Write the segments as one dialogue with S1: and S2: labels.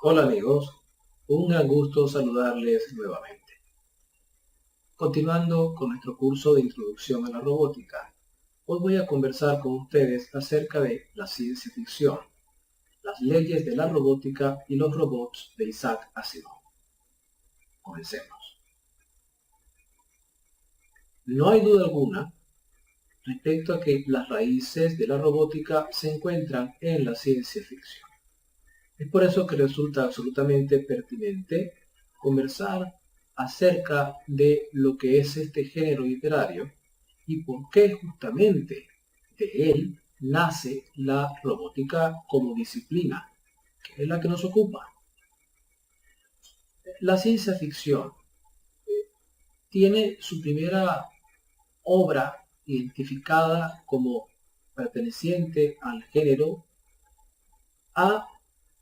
S1: Hola amigos, un gran gusto saludarles nuevamente. Continuando con nuestro curso de Introducción a la Robótica, hoy voy a conversar con ustedes acerca de la ciencia ficción, las leyes de la robótica y los robots de Isaac Asimov. Comencemos. No hay duda alguna respecto a que las raíces de la robótica se encuentran en la ciencia ficción. Es por eso que resulta absolutamente pertinente conversar acerca de lo que es este género literario y por qué justamente de él nace la robótica como disciplina, que es la que nos ocupa. La ciencia ficción tiene su primera obra identificada como perteneciente al género a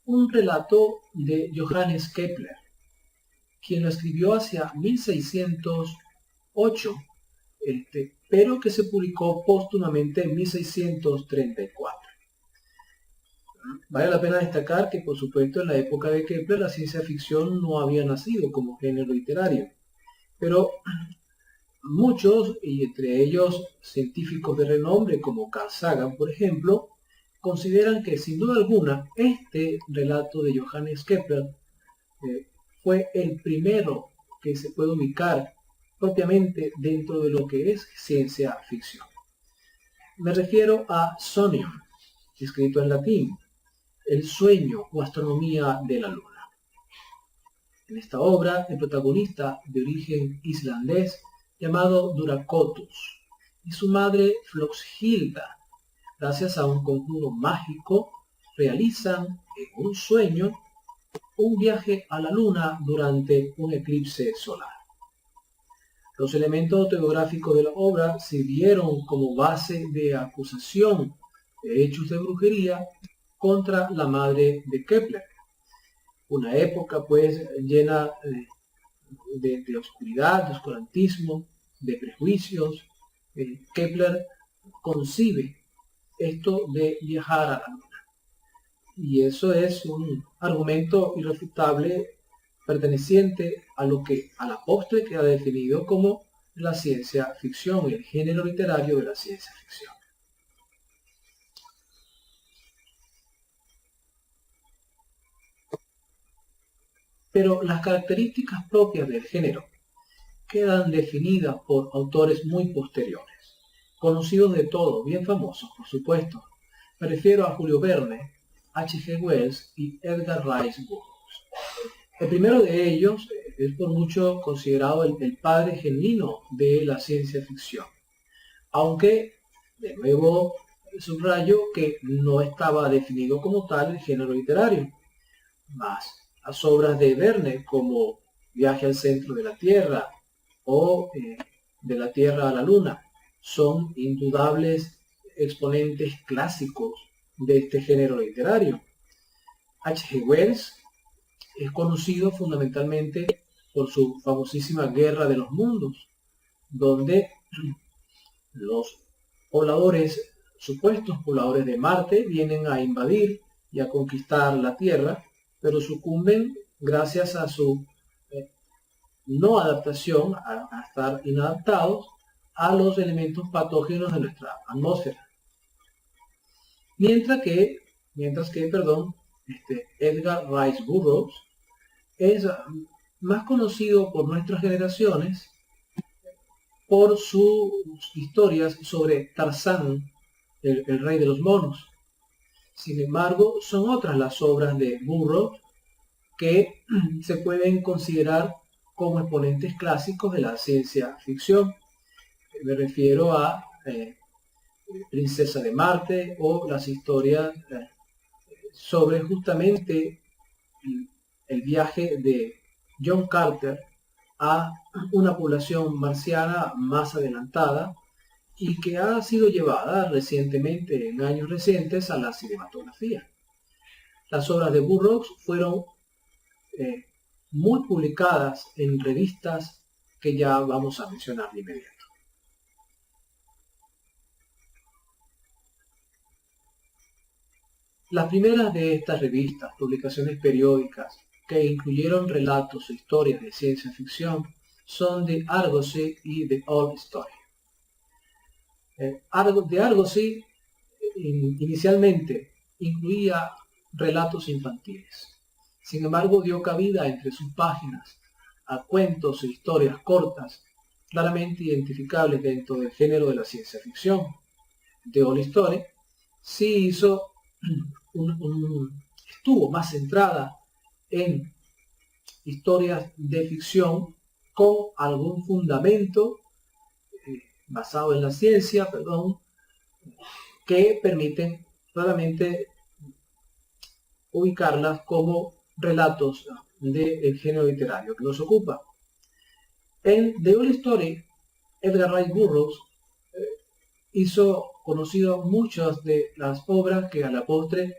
S1: un relato de Johannes Kepler, quien lo escribió hacia 1608, pero que se publicó póstumamente en 1634. Vale la pena destacar que, por supuesto, en la época de Kepler la ciencia ficción no había nacido como género literario, pero muchos, y entre ellos científicos de renombre como Carl Sagan, por ejemplo, consideran que sin duda alguna este relato de Johannes Kepler fue el primero que se puede ubicar propiamente dentro de lo que es ciencia ficción. Me refiero a Sonium, escrito en latín, el sueño o astronomía de la luna. En esta obra, el protagonista de origen islandés, llamado Duracotus, y su madre Floxhilda, gracias a un conjuro mágico, realizan en un sueño un viaje a la luna durante un eclipse solar. Los elementos autobiográficos de la obra sirvieron como base de acusación de hechos de brujería contra la madre de Kepler. Una época pues llena de oscuridad, de oscurantismo, de prejuicios. Kepler concibe esto de viajar a la luna. Y eso es un argumento irrefutable perteneciente a lo que a la postre queda definido como la ciencia ficción, el género literario de la ciencia ficción. Pero las características propias del género quedan definidas por autores muy posteriores, conocidos de todos, bien famosos, por supuesto. Me refiero a Julio Verne, H.G. Wells y Edgar Rice Burroughs. El primero de ellos es por mucho considerado el padre genuino de la ciencia ficción, aunque de nuevo subrayo que no estaba definido como tal el género literario. Más las obras de Verne como Viaje al centro de la Tierra o De la Tierra a la Luna son indudables exponentes clásicos de este género literario. H.G. Wells es conocido fundamentalmente por su famosísima Guerra de los Mundos, donde los pobladores, supuestos pobladores de Marte, vienen a invadir y a conquistar la Tierra, pero sucumben gracias a su no adaptación, a estar inadaptados a los elementos patógenos de nuestra atmósfera. Mientras que, Edgar Rice Burroughs es más conocido por nuestras generaciones por sus historias sobre Tarzán, el rey de los monos. Sin embargo, son otras las obras de Burroughs que se pueden considerar como exponentes clásicos de la ciencia ficción. Me refiero a Princesa de Marte o las historias sobre justamente el viaje de John Carter a una población marciana más adelantada y que ha sido llevada recientemente, en años recientes, a la cinematografía. Las obras de Burroughs fueron eh, muy publicadas en revistas que ya vamos a mencionar de inmediato. Las primeras de estas revistas, publicaciones periódicas, que incluyeron relatos e historias de ciencia ficción, son The Argosy y The Old Story. The Argosy inicialmente incluía relatos infantiles. Sin embargo, dio cabida entre sus páginas a cuentos e historias cortas, claramente identificables dentro del género de la ciencia ficción. The Old Story sí estuvo más centrada en historias de ficción con algún fundamento basado en la ciencia, que permiten claramente ubicarlas como relatos del género literario que nos ocupa. En The Old Story, Edgar Rice Burroughs hizo conocido muchas de las obras que a la postre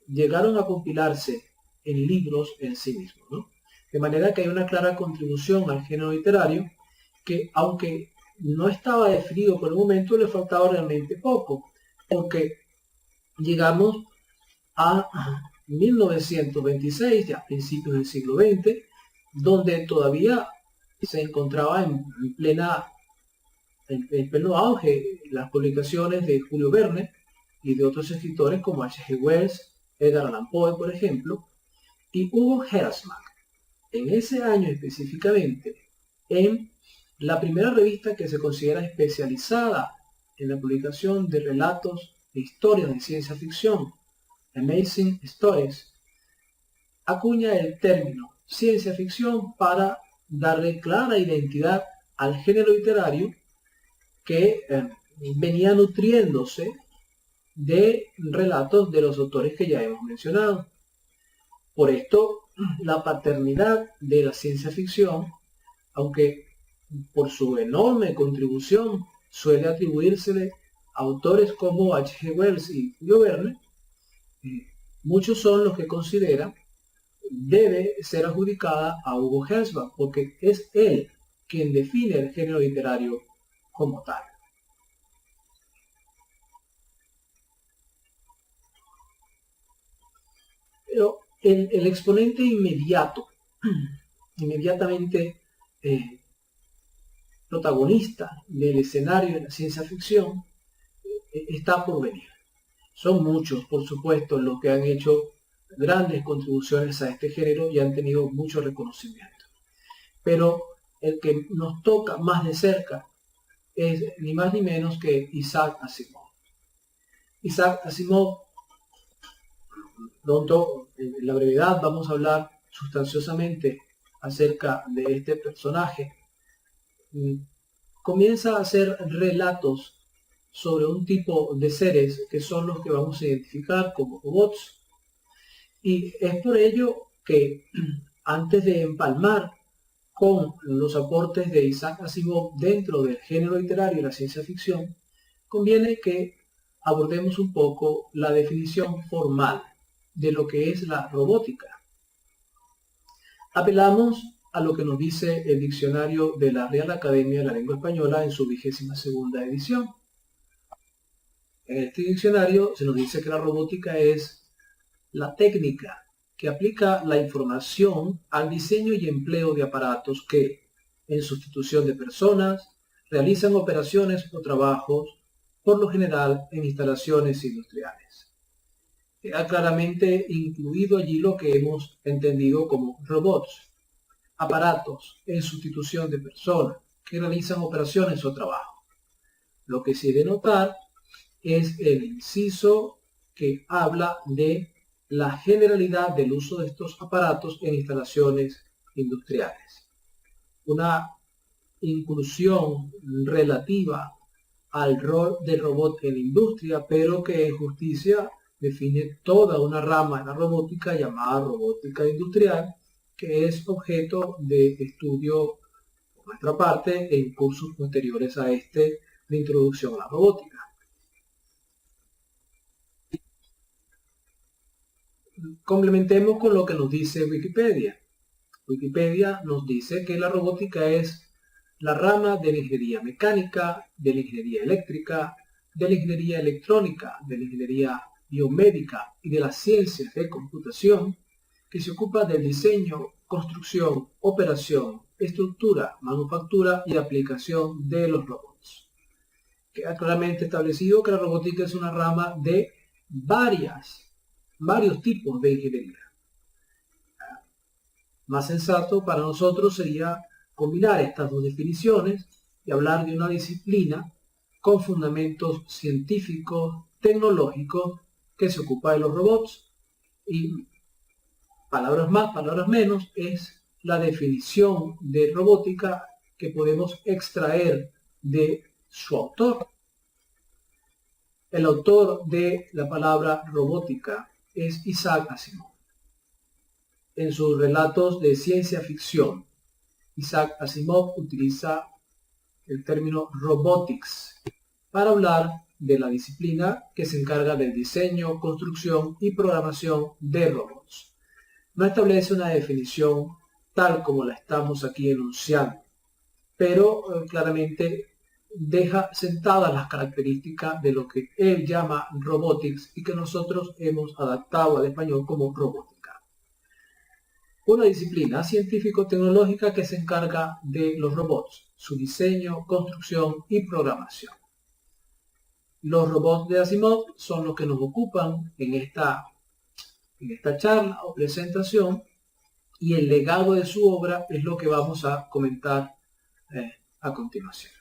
S1: llegaron a compilarse en libros en sí mismos, ¿no? De manera que hay una clara contribución al género literario que, aunque no estaba definido por el momento, le faltaba realmente poco, porque llegamos a 1926, ya a principios del siglo XX, donde todavía se encontraba en pleno auge las publicaciones de Julio Verne y de otros escritores como H.G. Wells, Edgar Allan Poe, por ejemplo, y Hugo Gernsback, en ese año específicamente, en la primera revista que se considera especializada en la publicación de relatos e historias de ciencia ficción, Amazing Stories, acuña el término ciencia ficción para darle clara identidad al género literario que venía nutriéndose de relatos de los autores que ya hemos mencionado. Por esto, la paternidad de la ciencia ficción, aunque por su enorme contribución suele atribuírsele a autores como H.G. Wells y Julio Verne, muchos son los que consideran debe ser adjudicada a Hugo Gernsback, porque es él quien define el género literario como tal. Pero el exponente inmediatamente protagonista del escenario de la ciencia ficción está por venir. Son muchos, por supuesto, los que han hecho grandes contribuciones a este género y han tenido mucho reconocimiento. Pero el que nos toca más de cerca es ni más ni menos que Isaac Asimov. Isaac Asimov, pronto, en la brevedad, vamos a hablar sustanciosamente acerca de este personaje. Comienza a hacer relatos sobre un tipo de seres que son los que vamos a identificar como robots. Y es por ello que antes de empalmar con los aportes de Isaac Asimov dentro del género literario y la ciencia ficción, conviene que abordemos un poco la definición formal de lo que es la robótica. Apelamos a lo que nos dice el diccionario de la Real Academia de la Lengua Española en su 22ª edición. En este diccionario se nos dice que la robótica es la técnica que aplica la información al diseño y empleo de aparatos que, en sustitución de personas, realizan operaciones o trabajos, por lo general en instalaciones industriales. Ha claramente incluido allí lo que hemos entendido como robots, aparatos en sustitución de personas que realizan operaciones o trabajos. Lo que se debe notar es el inciso que habla de la generalidad del uso de estos aparatos en instalaciones industriales. Una inclusión relativa al rol del robot en la industria, pero que en justicia define toda una rama de la robótica llamada robótica industrial, que es objeto de estudio por nuestra parte en cursos posteriores a este de introducción a la robótica. Complementemos con lo que nos dice Wikipedia. Wikipedia nos dice que la robótica es la rama de la ingeniería mecánica, de la ingeniería eléctrica, de la ingeniería electrónica, de la ingeniería biomédica y de las ciencias de computación, que se ocupa del diseño, construcción, operación, estructura, manufactura y aplicación de los robots. Queda claramente establecido que la robótica es una rama de varios tipos de ingeniería. Más sensato para nosotros sería combinar estas dos definiciones y hablar de una disciplina con fundamentos científicos, tecnológicos, que se ocupa de los robots. Y palabras más, palabras menos, es la definición de robótica que podemos extraer de su autor. El autor de la palabra robótica es Isaac Asimov. En sus relatos de ciencia ficción, Isaac Asimov utiliza el término robotics para hablar de la disciplina que se encarga del diseño, construcción y programación de robots. No establece una definición tal como la estamos aquí enunciando, pero claramente deja sentadas las características de lo que él llama robotics y que nosotros hemos adaptado al español como robótica. Una disciplina científico-tecnológica que se encarga de los robots, su diseño, construcción y programación. Los robots de Asimov son los que nos ocupan en esta charla o presentación, y el legado de su obra es lo que vamos a comentar a continuación.